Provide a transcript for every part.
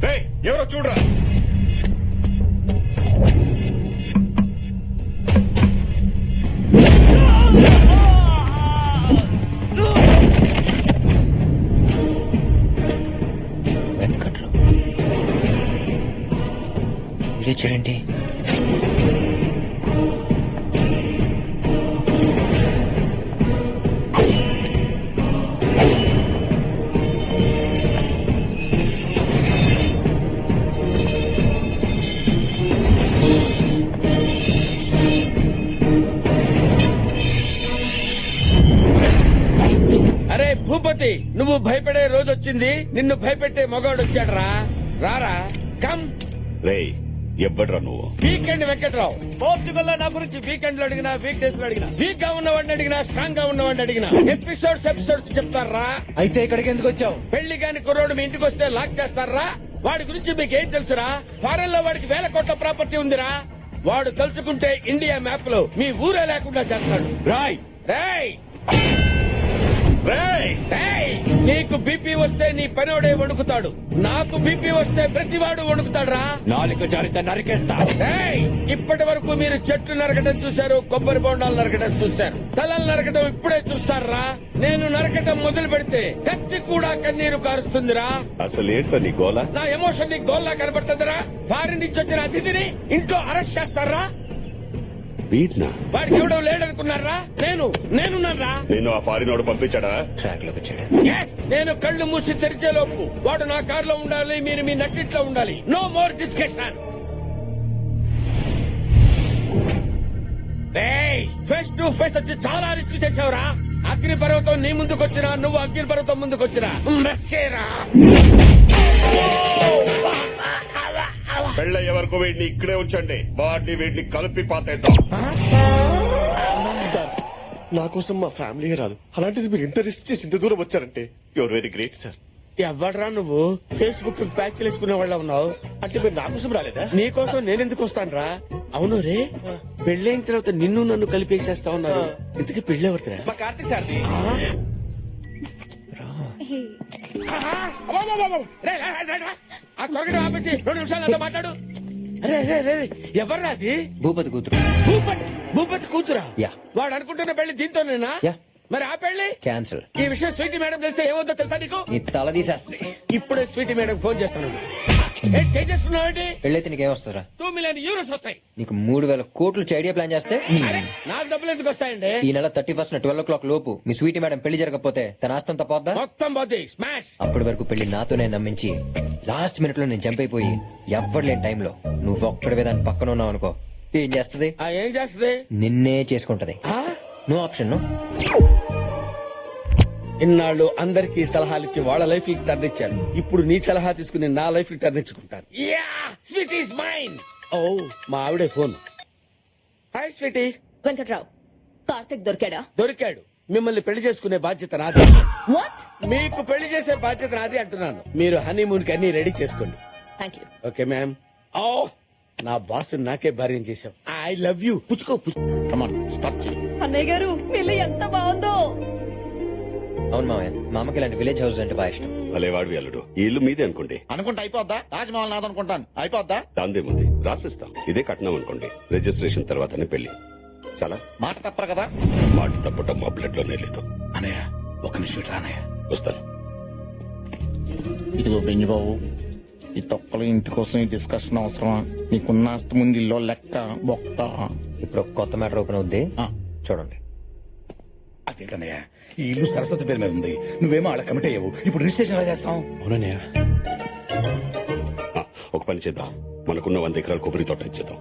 ఎవరో చూడరా. వెంకట్రావు వీడియో చూడండి. అరే భూపతి, నువ్వు భయపడే రోజు వచ్చింది. నిన్ను భయపెట్టే మగాడు వచ్చాడు రా. రారా, కమ్. రేయ్ ఎవ్వడ్రా నువ్వు? వీకెండ్ వెంకట్రావు. పోర్చుగల్ లో నా గురించి వీకెండ్ లో అడిగినా, వీక్ డేస్ లో అడిగినా, వీక్ గా ఉన్నవాడిని అడిగినా, స్ట్రాంగ్ గా ఉన్నవాడిని అడిగినా ఎపిసోడ్స్ చెప్తారా. అయితే ఇక్కడికి ఎందుకు వచ్చావు? పెళ్లి కాని కుర్రోడు మీ ఇంటికి వస్తే లాక్ చేస్తారా? వాడి గురించి మీకు ఏం తెలుసురా? ఫారెన్ లో వాడికి 1000 కోట్ల ప్రాపర్టీ ఉందిరా. వాడు తలుచుకుంటే ఇండియా మ్యాప్ లో మీ ఊరే లేకుండా చేస్తాడు. రాయ్ రేయ్ రేయ్ రేయ్, నీకు బీపీ వస్తే నీ పనోడే వణుకుతాడు. నాకు బీపీ వస్తే ప్రతివాడు వణుకుతాడురా. నాలుక జారితే నరికేస్తా. ఇప్పటి వరకు మీరు చెట్లు నరకడం చూశారు, కొబ్బరి బొండాలు నరకడం చూశారు, తలలు నరకడం ఇప్పుడే చూస్తారా. నేను నరకడం మొదలు పెడితే కత్తి కూడా కన్నీరు కారుస్తుందిరా. అసలు ఏంటో నీ గోల? నా ఎమోషన్ నీ గోల్లా కనబడుతుందిరా. ఫారిన్ నుంచి వచ్చిన అతిథిని ఇంట్లో అరెస్ట్ చేస్తారా? వీడ్నా? వాడికి ఎవడో లేడనుకున్నారా? నేనున్నారా? నిన్ను ఆ ఫారినోడు పంపించాడా? ట్రాక్ లోకి వచ్చాడు. Yes, నేను కళ్ళు మూసి తెరిచేలోపు వాడు నా కారులో ఉండాలి, మీరు మీ నట్టింట్లో ఉండాలి. No more discussion. Face to face వచ్చి చాలా రిస్క్ చేసావురా. అగ్ని పర్వతం నీ ముందుకు వచ్చినా, నువ్వు అగ్ని పర్వతం ముందుకు వచ్చినా మెస్సేరా. పెళ్ళయ్యే వరకు వీడిని ఇక్కడే ఉంచండి. వీడిని కలిపి పాతేద్దాం. సార్, నా కోసం మా ఫ్యామిలీ రాదు, అలాంటిది మీరు ఇంత రిస్క్ చేసి ఇంత దూరం వచ్చారంటే యువర్ వెరీ గ్రేట్ సార్. ఎవడ్రా నువ్వు? ఫేస్బుక్ ప్యాచ్ వేసుకునే వాళ్ళ ఉన్నావు. అంటే మీరు నా కోసం రాలేదా? నీకోసం నేనెందుకు వస్తాను రా? అవును రే, పెళ్ళైన తర్వాత నిన్ను నన్ను కలిపేసేస్తా ఉన్నారు. ఇంతకీ పెళ్ళెవరిరా? మా కార్తీక్ సార్ది. ఆ త్వరగా ఆపేసి 2 నిమిషాలు అంతా మాట్లాడు. అరే రే రే, ఎవర్రా అది? భూపతి కూతురు. భూపతి కూతురా? యా. వాడు అనుకుంటున్న పెళ్లి దీంతోనేనా? యా. మరి ఆ పెళ్లి క్యాన్సిల్. ఈ విషయం స్వీటీ మేడం తెలిస్తే ఏమవుతుందో తెలుసా నీకు? నీ తల తీసేస్తే. ఇప్పుడే స్వీటీ మేడం ఫోన్ చేస్తున్నాను. చేసుకున్నావేంటి? పెళ్ళైతే నీకేం వస్తుందిరా? 2 మిలియన్ యూరోస్ వస్తాయి. నీకు 3000 కోట్లు ఐడియా ప్లాన్ చేస్తే నాకు డబ్బులు ఎందుకు వస్తాయండి? ఈ నెల 31 12 o'clock లోపు మీ స్వీటీ మేడం పెళ్లి జరగకపోతే తన ఆస్తంతా పోద్దా? మొత్తం పోతే స్మాష్. అప్పటి వరకు పెళ్లి నాతోనే నమ్మించి లాస్ట్ మినిట్ లో నేను జంప్ అయిపోయి ఎవ్వరు లేని టైంలో నువ్వు ఒక్కడివే దాని పక్కన ఉన్నావు అనుకో, ఏం చేస్తది? ఏం చేస్తుంది? నిన్నే చేసుకుంటది. No option. ఇన్నాళ్ళు అందరికీ సలహాలు ఇచ్చి వాళ్ళ లైఫ్ కి టర్న్ ఇచ్చారు. ఇప్పుడు నీ సలహా తీసుకుని నా లైఫ్ కి టర్న్ ఇచ్చుకుంటాను. Sweet is mine. ఓ, మా ఆవిడే phone. Hi sweetie. Venkatrao, Karthik దొరికాడా? దొరికాడు. మిమ్మల్ని పెళ్లి చేసుకునే బాధ్యత నాది. వాట్? మీకు పెళ్లి చేసే బాధ్యత నాది అంటున్నాను. మీరు హనీమూన్ కి అన్ని రెడీ చేసుకోండి. Thank you. Okay ma'am. ఓ, నా బాస్ నాకే భార్యం చేశాం. I love you. పుచ్చుకో. అన్నయ్య గారు, పెళ్లి ఎంత బాగుందో. అవును మామయ్య, మా అమ్మకి ఇలాంటి విలేజ్ హౌస్ అంటే బాగా ఇష్టం. భలేవాడివి అల్లుడు. ఈ ఇల్లు మీదే అనుకోండి. అనుకుంటే అయిపోద్దా? తాజ్మహల్ నాదనుకుంటాను. అయిపోద్దా? దాందేముంది, రాసిస్తాం. ఇదే కట్నం అనుకోండి. రిజిస్ట్రేషన్ తర్వాతనే పెళ్లి. చాలా మాట తప్పరు కదా? మాట తప్పటం మా బ్లడ్ లోనే లేదు. అనయ్య, ఒక నిమిషం రానయ్య. వస్తాను. ఇదిగో బెంజి బాబు, ఈ తొక్కల ఇంటి కోసం ఈ డిస్కషన్ అవసరమా? నీకున్న ఆస్తి ముందు ఇల్లు లెక్క బొక్క. ఇప్పుడు ఒక కొత్త మ్యాటర్ ఓపెన్ అవుద్ది, ఆ. చూడండి. అదేంటన్నయ్య, ఈ ఇల్లు సరస్వతి పేరు మీద ఉంది. నువ్వేమో అలా కమిట్ అయ్యావు. ఇప్పుడు రిజిస్ట్రేషన్ ఎలా చేస్తాం? అవునన్నయ్య. ఒక పని చేద్దాం. మనకున్న 100 ఎకరాల కొబ్బరి తోట ఇచ్చేద్దాం.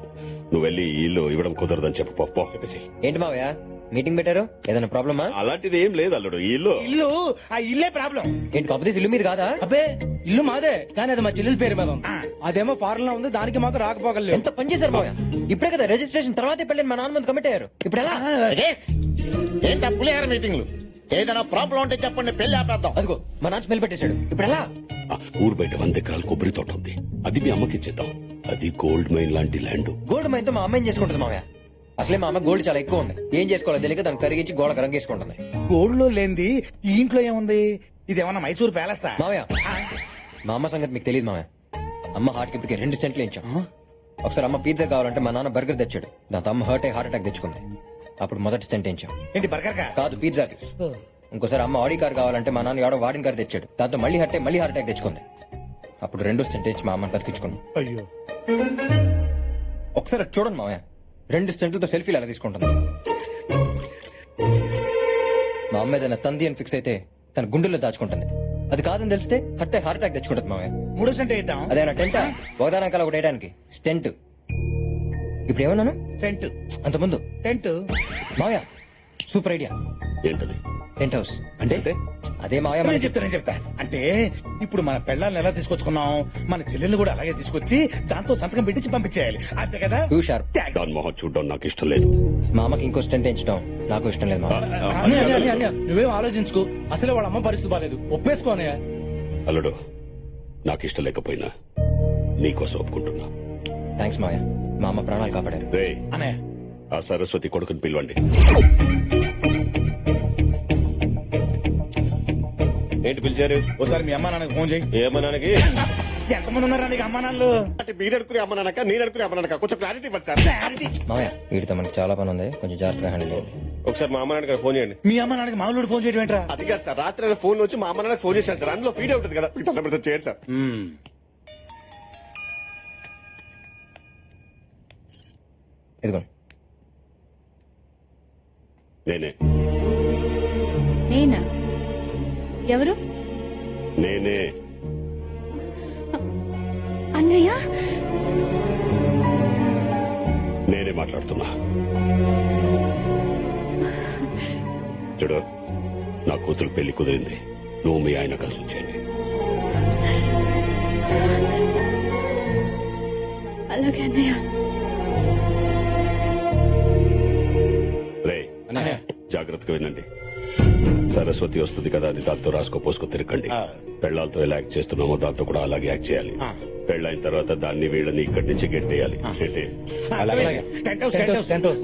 నువ్వు వెళ్ళి ఈ ఇల్లు ఇవ్వడం కుదరదని చెప్పు. పో చెప్పేసి. ఏంటి మావయ్య మీటింగ్ పెట్టారు? ఏదైనా ప్రాబ్లమా? అలాంటిది ఏం లేదు అల్లుడు. ఈ ఇల్లు ఆ ఇల్లే ప్రాబ్లం. ఏంటి కాకపోతే ఇల్లు మీరు కాదా? అబ్బే, ఇల్లు మాదే, కానీ అది మా చెల్లెల పేరు మీద ఉంది. అదేమో ఫారెన్ లో ఉంది, దానికి మాత్రం రాకపోగలేదు. ఎంత పని చేశారు మావయ్య? ఇప్పుడే కదా రిజిస్ట్రేషన్ తర్వాతే పెళ్ళని మా నాన్న ముందు కమిట్ అయ్యారు. ఇప్పుడు ఎలా? ఏంటా పులిహార మీటింగ్లు? ఏదైనా ప్రాబ్లం ఉంటే చెప్పండి, పెళ్లి ఆపేద్దాం. అదిగో మా నాన్న స్మెల్ పెట్టేశాడు. ఇప్పుడు ఎలా? ఊరు బయట 100 ఎకరాల కొబ్బరి తోట ఉంది. అది మీ అమ్మకి ఇచ్చేద్దాం. అది గోల్డ్ మైన్ లాంటి ల్యాండ్. గోల్డ్ మైన్ తో మా అమ్మాయిని చేసుకుంటుంది మావయ్య. అసలే మా అమ్మ గోల్డ్ చాలా ఎక్కువ ఉంది. ఏం చేసుకోవాలో తెలియక దాన్ని కరిగించి గోడకు రంగేసుకుంటుంది. గోల్డ్ లో లేనిది ఈ ఇంట్లో ఏముంది? ఇదేమన్నా మైసూర్ ప్యాలెస్? మావయ్య, మా అమ్మ సంగతి మీకు తెలియదు మావయ్య. అమ్మ హార్ట్ కి 2 సెంట్లు ఇచ్చాం. ఒకసారి అమ్మ పిజ్జా కావాలంటే మా నాన్న బర్గర్ తెచ్చాడు. దాంతో అమ్మ హార్ట్ అటాక్ తెచ్చుకుంది. అప్పుడు మొదటి సెంట్ ఇచ్చాం. ఏంటి బర్గర్ కా? కాదు, పిజ్జాకి. ఇంకోసారి అమ్మ ఆడి కార్ కావాలంటే మా నాన్న ఎవడో వాడిన కార్ తెచ్చాడు. దాంతో మళ్ళీ హార్ట్ అటాక్ తెచ్చుకుంది. అప్పుడు 2 సెంట్ ఇచ్చి మా అమ్మని బతికించుకున్నాం. అయ్యో, ఒకసారి అటు చూడండి మావయ్య, 2 సెంట్లతో సెల్ఫీలు ఎలా తీసుకుంటుంది. మా అమ్మ ఏదైనా తంది అని ఫిక్స్ అయితే తన గుండెల్లో దాచుకుంటుంది. అది కాదని తెలిస్తే హార్ట్ అటాక్ తెచ్చుకుంటుంది మావయ్య. 3 సెంట్ ఇద్దాం. అదేనా టెంటా ఒకదానకాల ఒకటి వేయడానికి స్టెంట్. ఇప్పుడు ఏమన్నాను? టెంట్ అంత ముందు టెంట్. మావయ్య సూపర్ ఐడియా. ఏంటది? టెంట్ హౌస్ అంటే అదే మావయ్య నేను చెప్తా. అంటే ఇప్పుడు మన పెళ్ళాలను ఎలా తీసుకొచ్చుకున్నాం, మన చెల్లెల్ని కూడా అలాగే తీసుకొచ్చి దాంతో సంతకం పెట్టించి పంపించేయాలి, అంతే కదా? Two sharp. Thanks. దాని మొహం చూడడం నాకు ఇష్టం లేదు. మా అమ్మకి ఇంకో స్టెంట్ ఎంచడం నాకు ఇష్టం లేదు మావయ్య. నువ్వేం ఆలోచించుకో, అసలే వాళ్ళ అమ్మ పరిస్థితి బాలేదు, ఒప్పేసుకోనయ్యా. అల్లుడు, నాకు ఇష్టం లేకపోయినా నీకోసం ఒప్పుకుంటున్నా. థ్యాంక్స్ మావయ్య, మా అమ్మ ప్రాణాలు కాపాడారు. రే, అనే ఆ సరస్వతి కొడుకుని పిలవండి. ఏంటి పిలిచారు? ఒకసారి మీ అమ్మా నాన్నకి ఫోన్ చేయి. ఏమన్నానికి? ఎంతమంది ఉన్నారా నీకు అమ్మా నాన్నలు? అంటే మీరు అనుకునే అమ్మనక నేను అనుకునే అమ్మనక కొంచెం క్లారిటీ ఇవ్వండి సార్. మావయ్య వీడితో మనకి చాలా పని ఉంది, కొంచెం జాగ్రత్తగా హ్యాండిల్ చేయండి. ఒకసారి మా అమ్మ నాన్నకి ఫోన్ చేయండి. మీ అమ్మ నాన్నకి మామూలు ఫోన్ చేయడం ఏంట్రా? అది కాదు సార్, రాత్రి ఆయన ఫోన్ వచ్చి మా అమ్మ నాన్న ఫోన్ చేశాను సార్. అందులో ఫీడ్ అవుతుంది కదా, మీకు తల పెడితే చేయండి సార్. ఇదిగోండి. నేనే నేనా? ఎవరు? నేనే అన్నయ్య. నేనే మాట్లాడుతున్నా. చూడు, నా కూతురు పెళ్లి కుదిరింది. నువ్వు మీ ఆయన కలిసి వచ్చేయండి. అలాగే అన్నయ్య. రే, జాగ్రత్తగా వినండి. సరస్వతి వస్తుంది కదా అని దాంతో రాసుకో పోసుకో తిరగండి. పెళ్లాలతో ఎలా యాక్ట్ చేస్తున్నామో దాంతో కూడా అలాగే యాక్ట్ చేయాలి. పెళ్ళైన తర్వాత దాన్ని వీళ్ళని ఇక్కడి నుంచి గెట్టేయాలి. Tent house, tent house, tent house.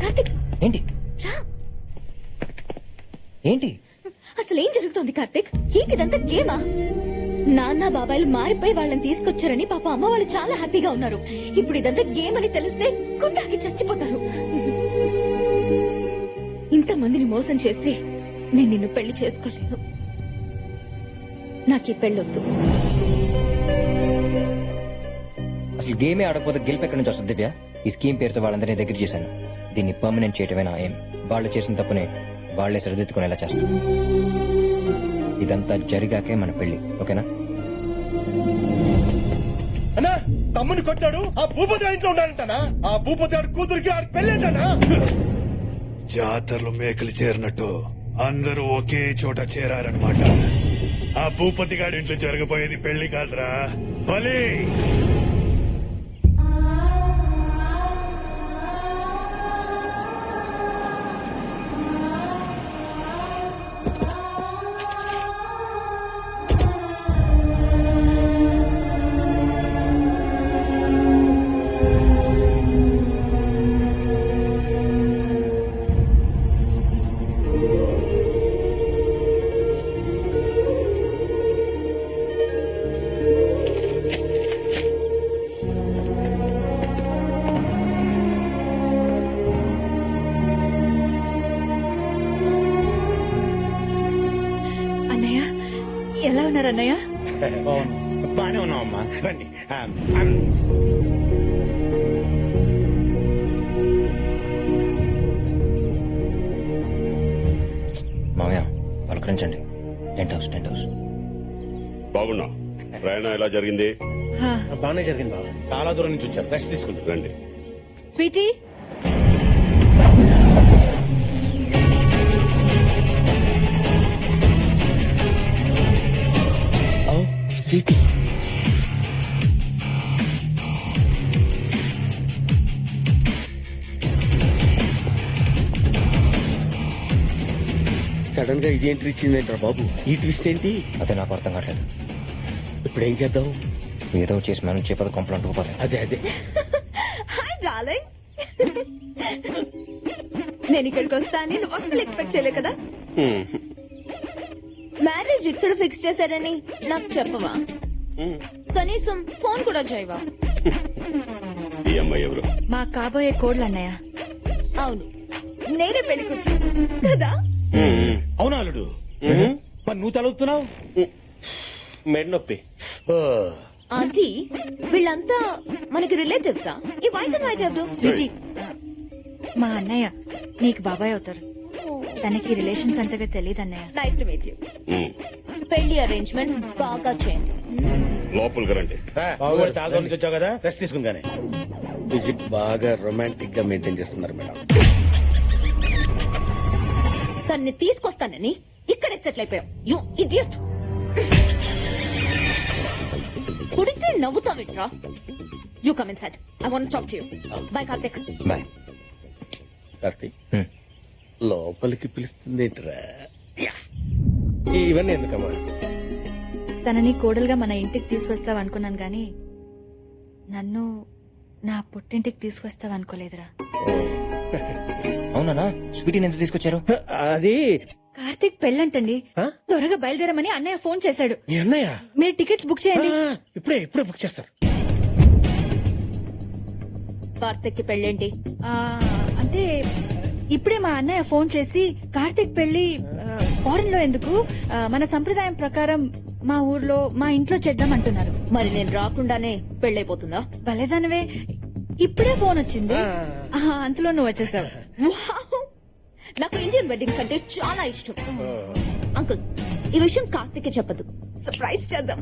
Karthik ఏంటి రా. ఏంటి అసలు ఏం జరుగుతోంది కార్తిక్? ఏంటిదంతా గేమా? నాన్న బాబాయిలు మారిపోయి వాళ్ళని తీసుకొచ్చారని పాప అమ్మ వాళ్ళు చాలా హ్యాపీగా ఉన్నారు. ఇప్పుడు ఇదంతా గేమ్ అని తెలిస్తే గుండాకి చచ్చిపోతారు. ఇంతమందిని మోసం చేసి నేను నిన్ను పెళ్లి చేసుకోలేను. నాకు ఈ పెళ్ళొద్దు. అసలు గేమే ఆడకపోతే గెలుపు ఎక్కడి నుంచి వస్తుంది దివ్య? ఈ స్కీమ్ పేరుతో వాళ్ళందరినీ దగ్గర చేశాను. దీన్ని పర్మనెంట్ చేయటమే నా ఏం. వాళ్ళు చేసిన తప్పునే వాళ్లే సరిదిద్దుకునేలా చేస్తాం. ఇదంతా జరిగాకే మన పెళ్లి, ఓకేనా? అన్నా, తమ్ముని కొట్టాడు, ఆ భూపతి ఇంట్లో ఉన్నాడంటనా? ఆ భూపతి ఆడి కూతురికి ఆడి పెళ్ళంటనా? జాతరలో మేకలు చేరినట్టు అందరూ ఒకే చోట చేరారనమాట. ఆ భూపతి గారి ఇంట్లో జరగబోయేది పెళ్లి కాదురా, బలి. అన్నయ్య ఎలా ఉన్నారు అన్నయ్య? బానే ఉన్నావమ్మా, రండి. మామయ్య పలకరించండి. Tent house, tent house. బాగున్నా? ప్రయాణం ఎలా జరిగింది? బాగానే జరిగింది బాబు. చాలా దూరం నుంచి వచ్చారు, రెస్ట్ తీసుకుంటారు. రండి. స్వీటీ, సడన్ గా ఇది ఎంట్రీ ఇచ్చిందంటారా బాబు? ఈ ట్విస్ట్ ఏంటి? అదే నాకు అర్థం కావట్లేదు. ఇప్పుడు ఏం చేద్దాం? ఏదో చేసి మనం చేపద కొంపలు అంటుకుపోతాయి. అదే అదే. Hi darling. నేను ఇక్కడికి వస్తానని నువ్వు అసలు ఎక్స్పెక్ట్ చేయలే కదా? మ్యారేజ్ ఇక్కడ ఫిక్స్ చేశారని నాకు చెప్పవా? కనీసం ఫోన్ కూడా చేయవా? ఈ అమ్మాయి ఎవరు? మా కాబోయే కోడ్లు అన్నయ్య. అవును, నేనే పెళ్లి కూతురు కదా. అవునా అల్లుడు? మరి నువ్వు తలుపుతున్నావు? మెడ నొప్పి. ఆంటీ, వీళ్ళంతా మనకి రిలేటివ్సా? ఈ వైట్ అండ్ వైట్ ఎవరు? విజీ, మా అన్నయ్య నీకు బాబాయ్ అవుతారు. తనకి రిలేషన్స్ అంతగా తెలియదు అన్నయ్య. Nice to meet you. Um. పెళ్లి అరేంజ్మెంట్స్ బాగా చేయండి. లోపలికి రండి. నువ్వు కూడా చాలా దూరం నుంచి వచ్చావు కదా, రెస్ట్ తీసుకుందానే. విజిట్ బాగా రొమాంటిక్ గా మెయింటైన్ చేస్తున్నారు మేడం. తన్ని తీసుకొస్తానని ఇక్కడే సెటిల్ అయిపోయావు. You idiot. కుడితే నవ్వుతావిట్రా. You come inside. I want talk to you. Bye Karthik. Bye. Karthik, లోపలికి పిలుస్తుంది ఏంట్రా? ఇవన్నీ ఎందుకమ్మా? తనని కోడలుగా మన ఇంటికి తీసుకొస్తావు అనుకున్నాను గాని నన్ను నా పుట్టింటికి తీసుకొస్తావు అనుకోలేదురా. అవునా? స్వీటీని ఎందుకు తీసుకొచ్చారు? అది కార్తీక్ పెళ్ళంటండి. త్వరగా బయలుదేరమని అన్నయ్య ఫోన్ చేశాడు. మీ అన్నయ్య మీరు టికెట్స్ బుక్ చేయండి. ఇప్పుడే ఇప్పుడే బుక్ చేస్తారు. కార్తిక్ కి పెళ్ళేంటి? అంటే ఇప్పుడే మా అన్నయ్య ఫోన్ చేసి కార్తీక్ పెళ్లి ఫారెన్ లో ఎందుకు, మన సంప్రదాయం ప్రకారం మా ఊర్లో మా ఇంట్లో చేద్దాం అంటున్నారు. మరి నేను రాకుండానే పెళ్ళైపోతుందా? భలేదానివే, ఇప్పుడే ఫోన్ వచ్చింది. అంతలో నువ్వు వచ్చేసావు. వావ్! నాకు ఇండియన్ వెడ్డింగ్స్ అంటే చాలా ఇష్టం. అంకుల్, ఈ విషయం కార్తిక్ చెప్పదు. సర్ప్రైజ్ చేద్దాం.